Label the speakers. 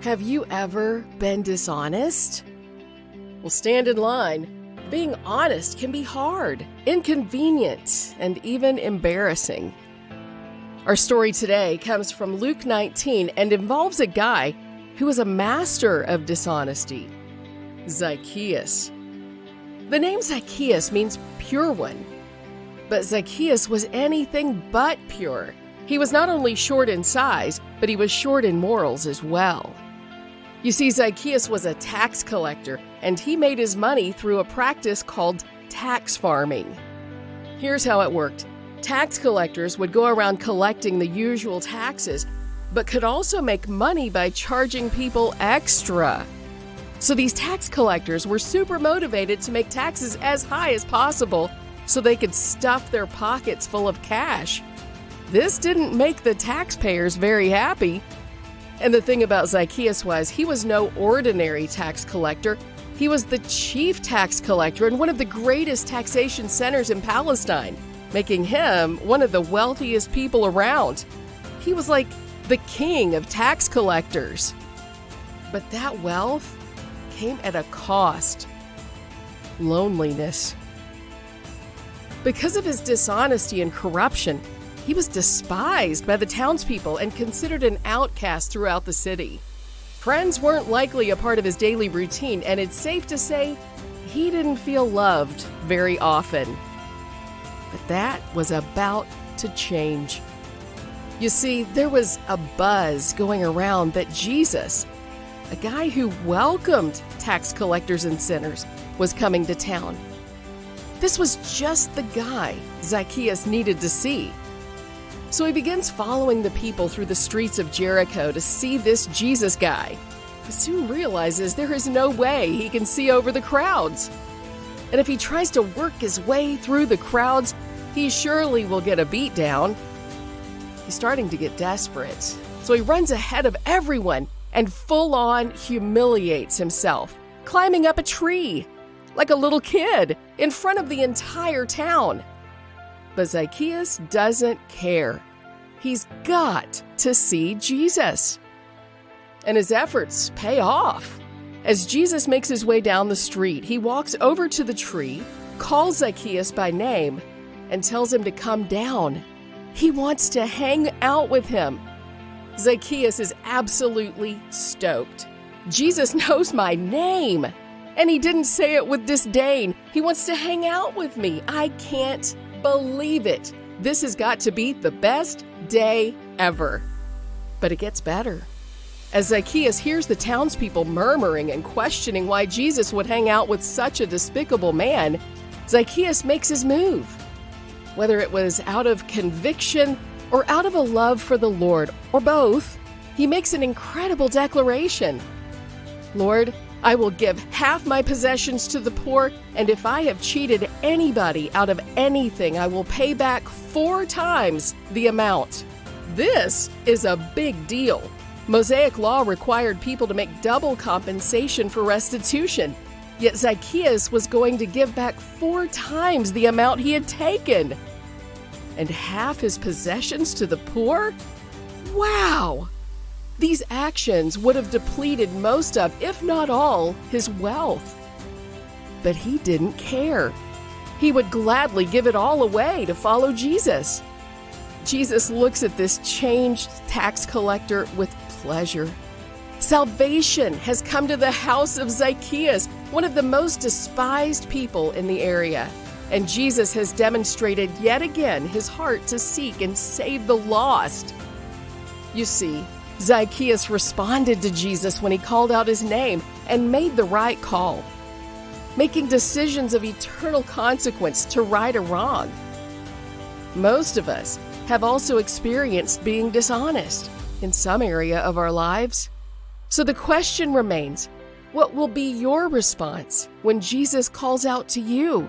Speaker 1: Have you ever been dishonest? Well, stand in line. Being honest can be hard, inconvenient, and even embarrassing. Our story today comes from Luke 19 and involves a guy who was a master of dishonesty, Zacchaeus. The name Zacchaeus means pure one, but Zacchaeus was anything but pure. He was not only short in size, but he was short in morals as well. You see, Zacchaeus was a tax collector, and he made his money through a practice called tax farming. Here's how it worked. Tax collectors would go around collecting the usual taxes, but could also make money by charging people extra. So these tax collectors were super motivated to make taxes as high as possible so they could stuff their pockets full of cash. This didn't make the taxpayers very happy. And the thing about Zacchaeus was he was no ordinary tax collector. He was the chief tax collector in one of the greatest taxation centers in Palestine, making him one of the wealthiest people around. He was like the king of tax collectors. But that wealth came at a cost: loneliness. Because of his dishonesty and corruption, he was despised by the townspeople and considered an outcast throughout the city. Friends weren't likely a part of his daily routine, and it's safe to say he didn't feel loved very often. But that was about to change. You see, there was a buzz going around that Jesus, a guy who welcomed tax collectors and sinners, was coming to town. This was just the guy Zacchaeus needed to see. So he begins following the people through the streets of Jericho to see this Jesus guy. He soon realizes there is no way he can see over the crowds. And if he tries to work his way through the crowds, he surely will get a beat down. He's starting to get desperate, so he runs ahead of everyone and full-on humiliates himself, climbing up a tree like a little kid in front of the entire town. But Zacchaeus doesn't care. He's got to see Jesus. And his efforts pay off. As Jesus makes his way down the street, he walks over to the tree, calls Zacchaeus by name, and tells him to come down. He wants to hang out with him. Zacchaeus is absolutely stoked. Jesus knows my name, and he didn't say it with disdain. He wants to hang out with me. I can't believe it. This has got to be the best day ever. But it gets better. As Zacchaeus hears the townspeople murmuring and questioning why Jesus would hang out with such a despicable man, Zacchaeus makes his move. Whether it was out of conviction or out of a love for the Lord, or both, he makes an incredible declaration. Lord, I will give half my possessions to the poor, and if I have cheated anybody out of anything, I will pay back 4 times the amount. This is a big deal. Mosaic law required people to make double compensation for restitution, yet Zacchaeus was going to give back 4 times the amount he had taken. And half his possessions to the poor? Wow! These actions would have depleted most of, if not all, his wealth. But he didn't care. He would gladly give it all away to follow Jesus. Jesus looks at this changed tax collector with pleasure. Salvation has come to the house of Zacchaeus, one of the most despised people in the area. And Jesus has demonstrated yet again his heart to seek and save the lost. You see, Zacchaeus responded to Jesus when he called out his name and made the right call, making decisions of eternal consequence to right a wrong. Most of us have also experienced being dishonest in some area of our lives. So the question remains, what will be your response when Jesus calls out to you?